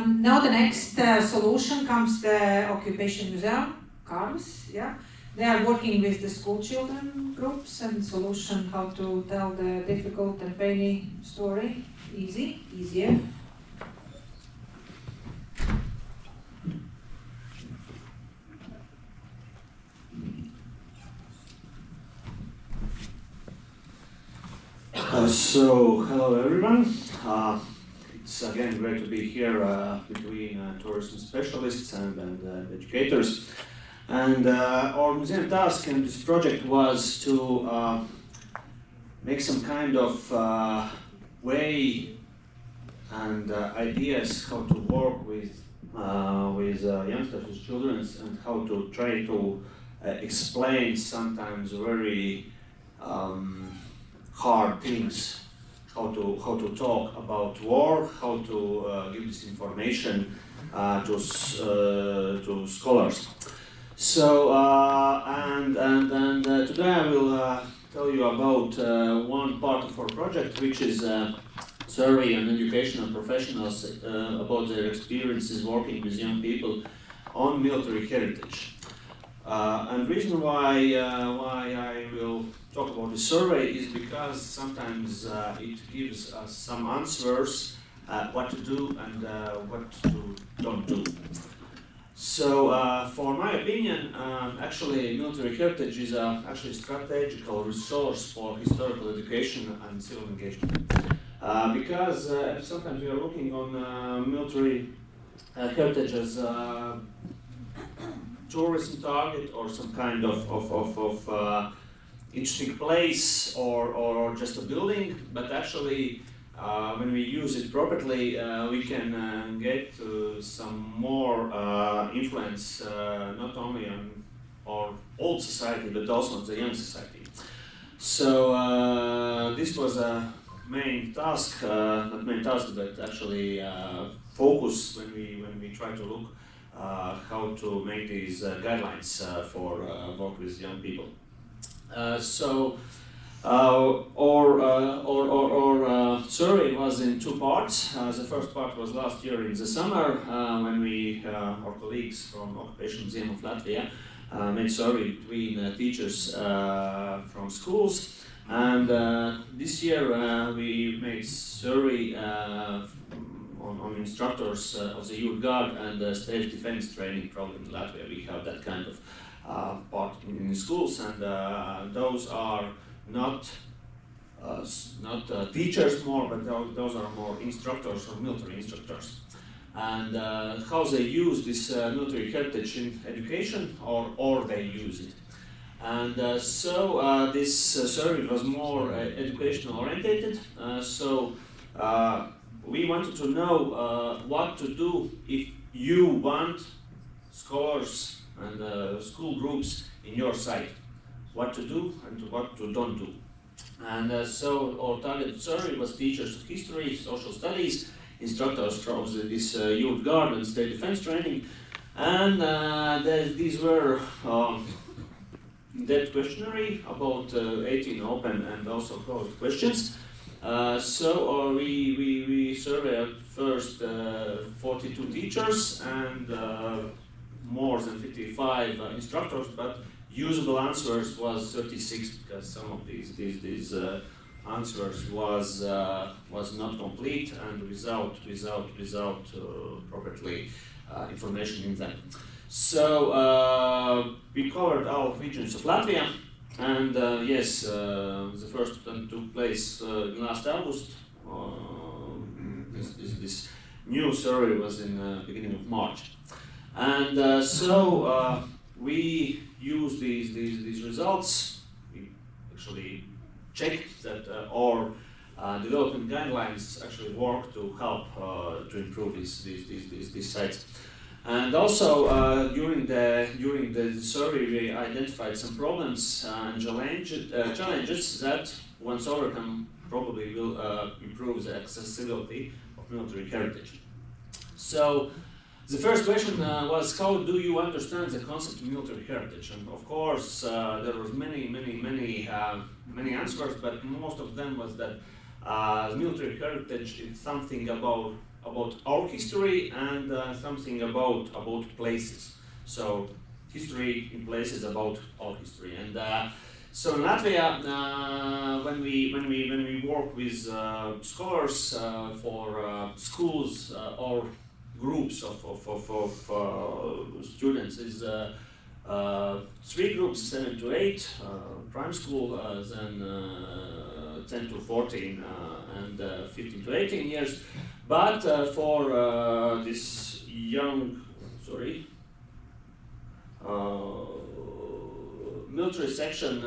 Now the next solution comes the Occupation Museum, Kārlis, yeah. They are working with the school children groups and solution how to tell the difficult and painy story easier. So, hello everyone. It's again great to be here between tourism specialists and educators. And our museum task in this project was to make some kind of way and ideas how to work with youngsters, with children, and how to try to explain sometimes very hard things, how to talk about war, how to give this information to scholars. So today I will tell you about one part of our project, which is survey and educational professionals about their experiences working with young people on military heritage. And the reason why I will talk about the survey is because sometimes it gives us some answers what to do and what to don't do. So, for my opinion, actually military heritage is actually a strategical resource for historical education and civil engagement. Because sometimes we are looking on military heritage as tourism target or some kind of interesting place or just a building, but actually when we use it properly we can get some more influence not only on our old society but also on the young society. So this was a main task, not main task but actually focus when we try to look how to make these guidelines for work with young people. So our survey was in two parts. The first part was last year in the summer when our colleagues from Occupation Museum of Latvia made survey between teachers from schools, and this year we made survey on instructors of the Youth Guard and the State Defense Training Program in Latvia. We have that kind of part in schools, and those are not teachers more, but those are more instructors or military instructors. And how they use this military heritage in education or they use it. And so this survey was more educational orientated. So we wanted to know what to do if you want scholars and school groups in your site. What to do and what to don't do. And so our target survey was teachers of history, social studies, instructors from this Youth Guard and State Defense Training. And these were that questionnaire, about 18 open and also closed questions. So we surveyed first 42 teachers and more than 55 instructors, but usable answers was 36 because some of these answers was not complete and without properly information in them. So we covered all regions of Latvia, and yes, the first one took place last August. This new survey was in the beginning of March, and so we used these results. We actually checked that our development guidelines actually work to help to improve these sites. And also during the survey we identified some problems and challenges that once overcome probably will improve the accessibility of military heritage. So the first question was, how do you understand the concept of military heritage? And of course there was many answers, but most of them was that military heritage is something about about our history and something about places. So history in places about our history. And so in Latvia, when we work with scholars for schools or groups of students, is 3 groups, 7 to 8, prime school, then 10 to 14 and 15 to 18 years. But for this young, military section,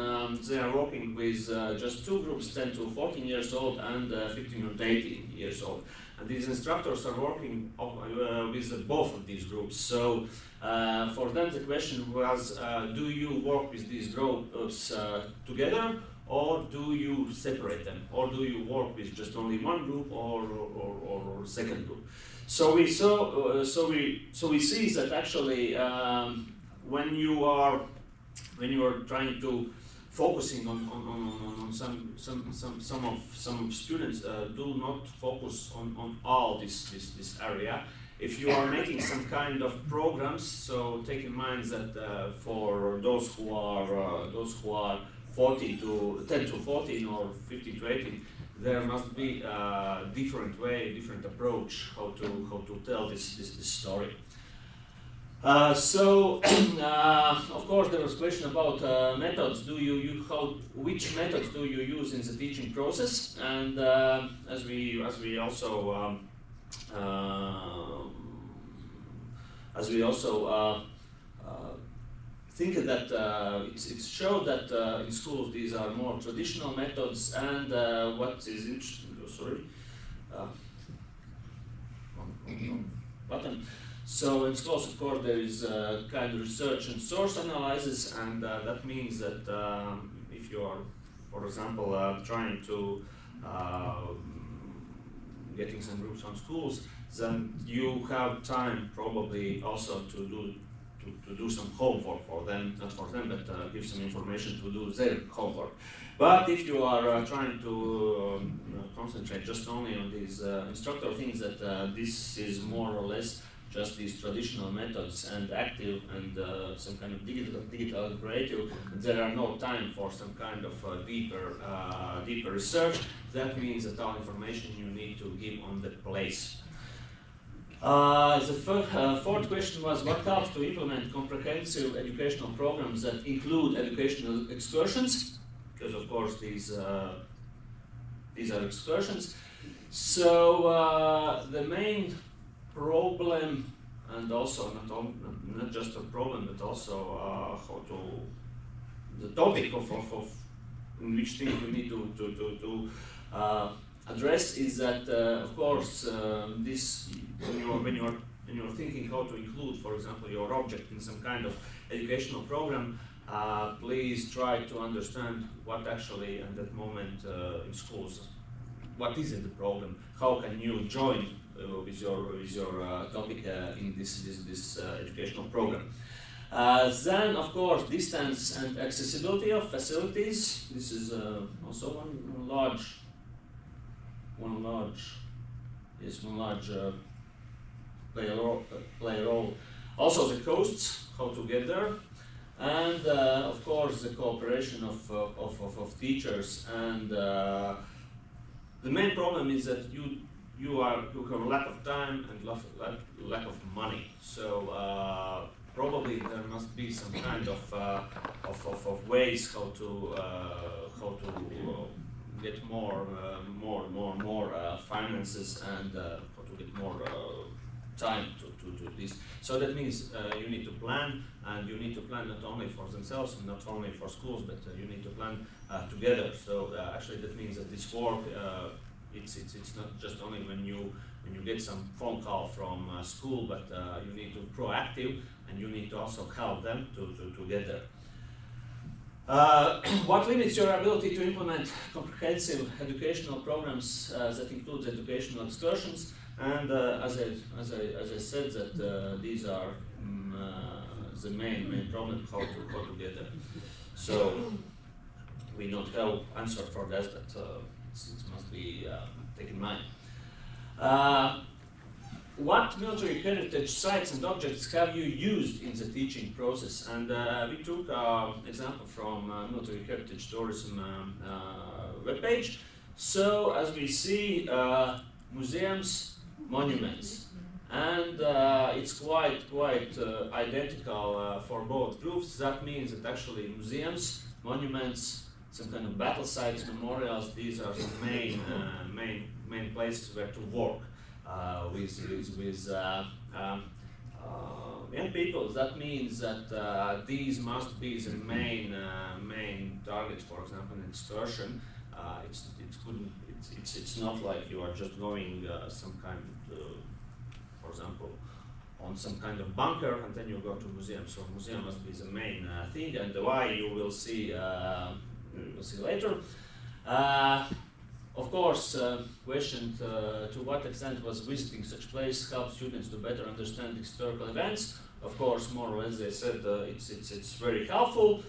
they are working with just 2 groups, 10 to 14 years old and 15 to 18 years old. And these instructors are working with both of these groups. So for them the question was, do you work with these groups together, or do you separate them, or do you work with just only one group or second group? So we see that actually when you are trying to focusing on some students, do not focus on all this area. If you are making some kind of programs, so take in mind that for those who are 10 to 14 or 15 to 18, there must be a different way, different approach how to tell this story. Of course, there was a question about methods. Which methods do you use in the teaching process? And as we also think that it's showed that in schools these are more traditional methods, and what is interesting. Button. So in schools, of course, there is kind of research and source analysis, and that means that if you are, for example, trying to getting some groups on schools, then you have time probably also to do some homework for them, not for them, but give some information to do their homework. But if you are trying to concentrate just only on these instructor things, that this is more or less just these traditional methods and active and some kind of digital and creative, there are no time for some kind of deeper research. That means that all information you need to give on the place. The fourth question was, what helps to implement comprehensive educational programs that include educational excursions? Because of course these are excursions. So the main problem, and also not just a problem, but also the topic of in which things we need to address is that of course this when you're thinking how to include, for example, your object in some kind of educational program, please try to understand what actually at that moment in schools, what is it the problem, how can you join with your topic in this educational program. Then, of course, distance and accessibility of facilities. This is also one large play a role. Also, the costs, how to get there, and of course the cooperation of teachers. And the main problem is that you have a lack of time and lack of money. So probably there must be some kind of ways how to get more finances and how to get more time to do this. So that means you need to plan, and you need to plan not only for themselves and not only for schools, but you need to plan together. So actually that means that this work, it's not just only when you get some phone call from school, but you need to proactive, and you need to also help them to get there. What limits your ability to implement comprehensive educational programs that includes educational excursions? And as I said, that these are the main problem, how to get there. So we don't have answer for that, but it must be taken in mind. what military heritage sites and objects have you used in the teaching process? And we took example from Military Heritage Tourism webpage. So as we see, museums, monuments, and it's quite identical for both groups. That means that actually museums, monuments, some kind of battle sites, memorials, these are the main places where to work with young people. That means that these must be the main target. For example, an excursion. It's not like you are just going some kind of, for example, on some kind of bunker and then you go to museum. So museum must be the main thing, and why you will see later. Of course, questioned to what extent was visiting such place help students to better understand historical events. Of course, more or less they said it's very helpful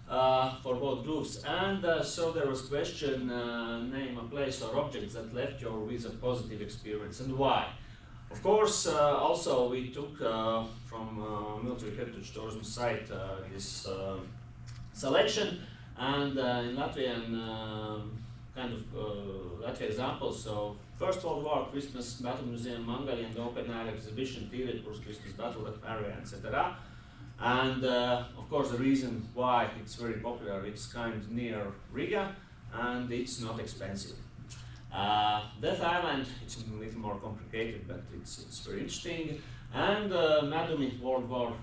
for both groups. And so there was question, name a place or object that left you with a positive experience and why. Of course, also we took from Military Heritage Tourism site this selection, and in Latvian kind of Latvia examples. So First World War, Christmas Battle Museum, Mongolian open air exhibition, Tīrīpurs, Christmas Battle area, etc. And of course the reason why it's very popular, it's kind of near Riga and it's not expensive. Death Island, it's a little more complicated, but it's very interesting. And Madumi World War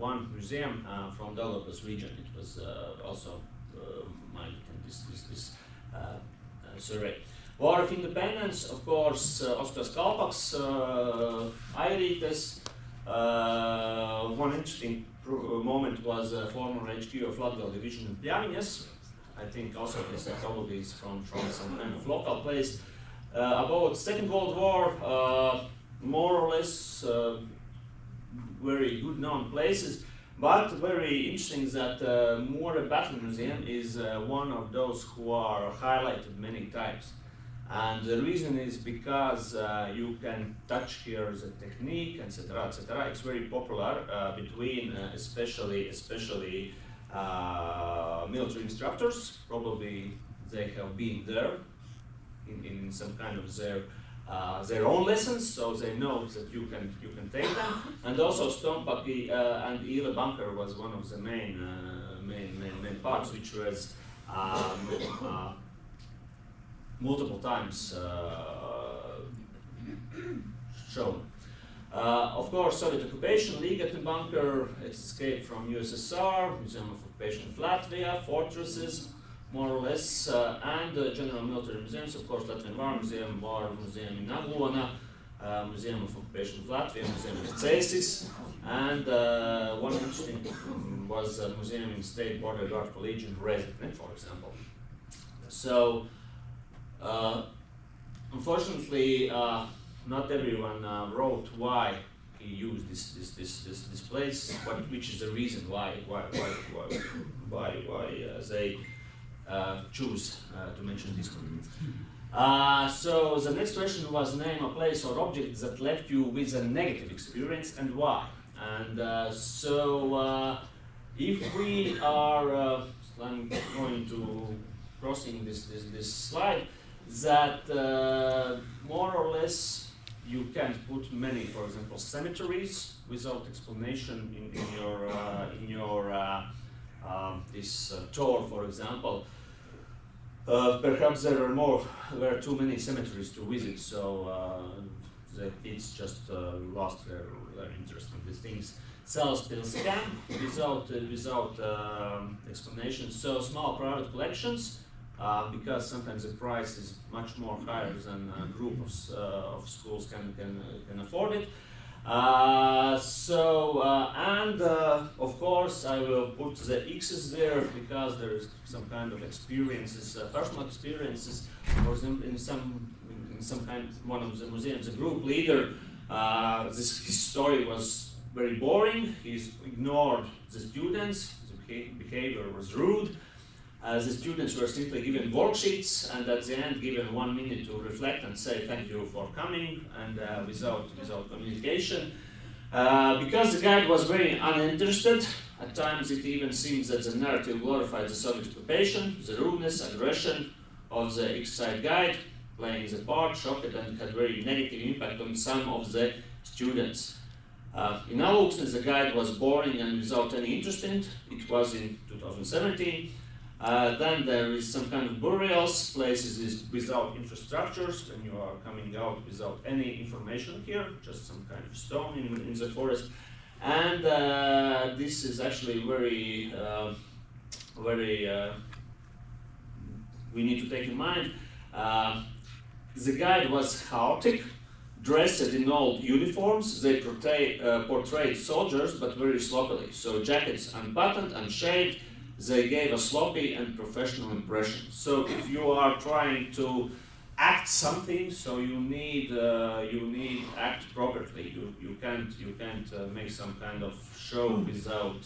I Museum from Daugavpils region. It was also minded in this survey. War of Independence, of course, Oskars Kalpaks, Airītes. One interesting moment was former HQ of Latgal division in Pļaviņas. I think also this probably is from some kind of local place. About Second World War, more or less very good known places, but very interesting is that More Battle Museum is one of those who are highlighted many times. And the reason is because you can touch here the technique, etc., etc. It's very popular between especially military instructors. Probably they have been there in some kind of their own lessons, so they know that you can take them. And also Stonepaki and Ile Bunker was one of the main parts, which was multiple times shown. Of course, Soviet occupation, Ligatne bunker, escape from USSR, Museum of Occupation of Latvia, fortresses, more or less, and general military museums, of course, Latvian War Museum in Aglona, Museum of Occupation of Latvia, Museum of Cēsis, and one interesting was a museum in State Border Guard College in Rezekne, for example. So, unfortunately, not everyone wrote why he used this place, which is the reason why they choose to mention this one. So the next question was name a place or object that left you with a negative experience and why. And so if we are, I'm going to crossing this slide, that more or less you can put many, for example, cemeteries without explanation in your this tour, for example. Perhaps there were too many cemeteries to visit, so the kids just lost their interest in these things. Salaspils camp without explanation. So small private collections. Because sometimes the price is much more higher than a group of schools can afford it. And of course I will put the X's there because there is some kind of experiences, personal experiences. For example, in some kind one of the museums, a group leader, his story was very boring. He ignored the students. His behavior was rude. The students were simply given worksheets and at the end given 1 minute to reflect and say thank you for coming, and without communication. Because the guide was very uninterested, at times it even seems that the narrative glorified the Soviet occupation, the rudeness, aggression of the exercise guide, playing the part, shocked, and had very negative impact on some of the students. In our looks, the guide was boring and without any interest in it. It was in 2017. Then there is some kind of burials, places without infrastructures, when you are coming out without any information here, just some kind of stone in the forest. And this is actually very, we need to take in mind. The guide was chaotic, dressed in old uniforms. They portrayed soldiers, but very sloppily. So jackets unbuttoned, unshaved. They gave a sloppy and professional impression. So if you are trying to act something, so you need act properly. You can't make some kind of show without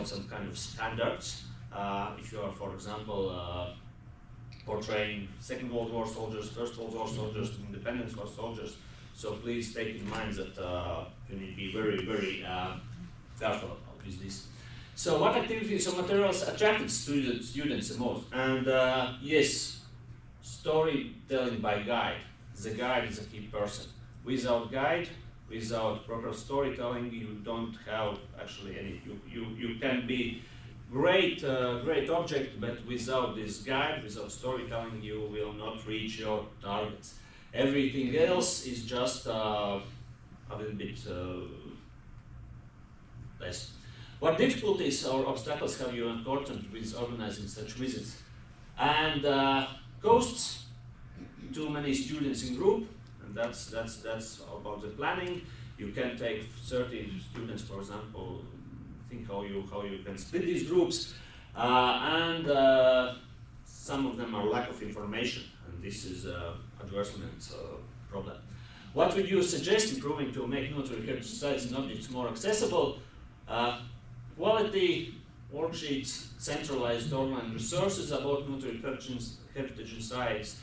some kind of standards. If you are, for example, portraying Second World War soldiers, First World War soldiers, Independence War soldiers, so please take in mind that you need to be very careful with this. So what activities or materials attracted students the most? And yes, storytelling by guide. The guide is a key person. Without guide, without proper storytelling, you don't have actually any. You can be great object, but without this guide, without storytelling, you will not reach your targets. Everything else is just a little bit less. What difficulties or obstacles have you encountered with organizing such visits? And costs, too many students in group, and that's about the planning. You can take 30 students, for example. Think how you can split these groups, and some of them are lack of information, and this is advertisement problem. What would you suggest improving to make military heritage sites and objects more accessible? Quality worksheets, centralized online resources about military heritage sites,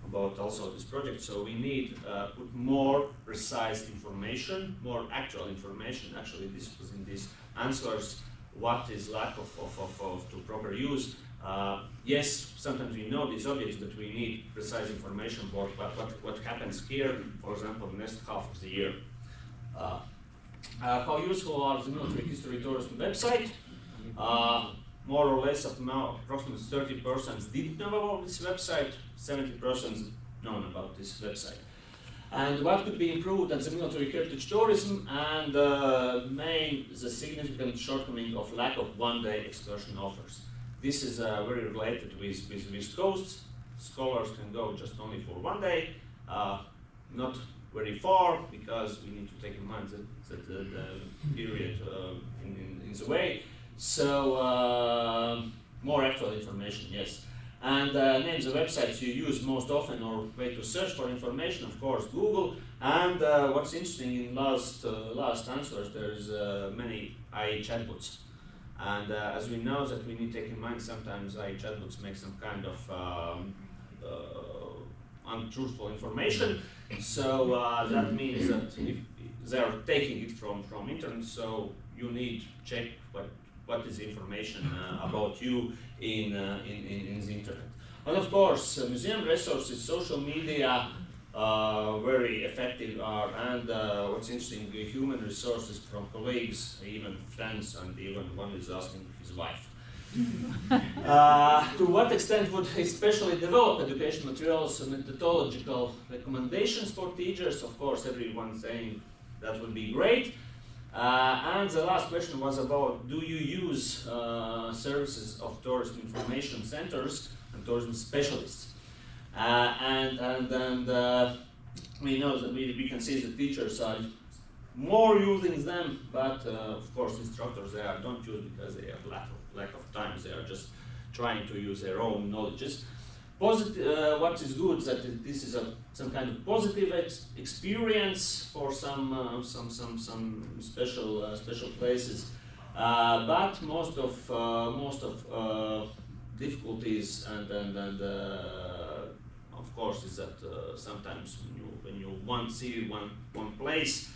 about also this project. So we need put more precise information, more actual information. Actually, this was in these answers. What is lack of to proper use? Yes, sometimes we know these objects, but we need precise information about what happens here, for example, the next half of the year. How useful are the military history tourism website? More or less up to now, approximately 30% didn't know about this website, 70% known about this website. And what could be improved at the military heritage tourism? And the significant shortcoming of lack of one-day excursion offers. This is very related with costs. Scholars can go just only for 1 day, not very far, because we need to take in mind that the period in the way. So more actual information, yes. And names of websites you use most often or way to search for information, of course, Google. And what's interesting in last answers, there's many AI chatbots. And as we know that we need to take in mind, sometimes AI chatbots make some kind of untruthful information. So that means that if they are taking it from internet, so you need to check what is the information about you in the internet. And of course, museum resources, social media, very effective and what's interesting, human resources from colleagues, even friends, and even one is asking his wife. To what extent would especially develop education materials and methodological recommendations for teachers? Of course, everyone saying that would be great. And the last question was about, do you use services of tourism information centers and tourism specialists? And we know that we can see that teachers are more using them, but of course instructors they don't use because they have lack of time. They are just trying to use their own knowledges. What is good is that this is some kind of positive experience for some special places. But most of difficulties and of course is that sometimes when you want to see one place,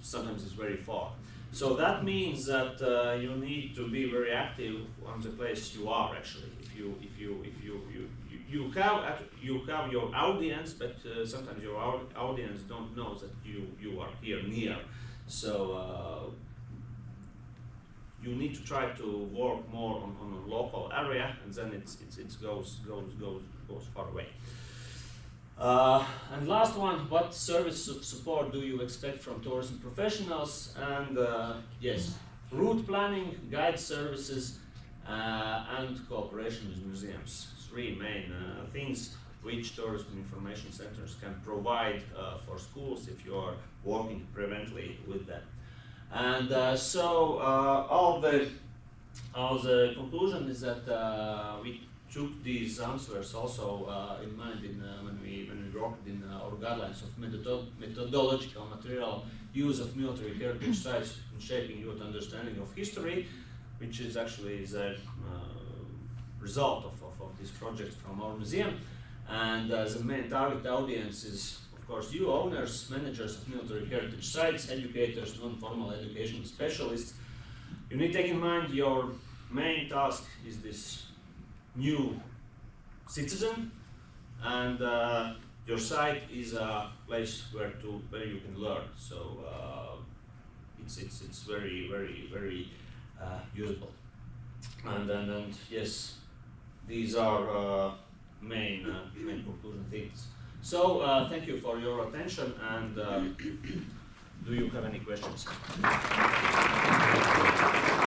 sometimes it's very far. So that means that you need to be very active on the place you are actually. If you have your audience, but sometimes your audience don't know that you are here near. So you need to try to work more on a local area, and then it goes far away. And last one, what service support do you expect from tourism professionals? And yes, route planning, guide services, and cooperation with museums. Three main things which tourism information centers can provide for schools if you are working preventively with them. And all the conclusion is that we took these answers also in mind when we worked in our guidelines of methodological material use of military heritage sites in shaping youth understanding of history, which is actually the result of this project from our museum. And the main target audience is, of course, you owners, managers of military heritage sites, educators, non-formal education specialists. You need to take in mind your main task is this new citizen, and your site is a place where you can learn. So it's very usable. And yes, these are main conclusion things. So thank you for your attention, and do you have any questions?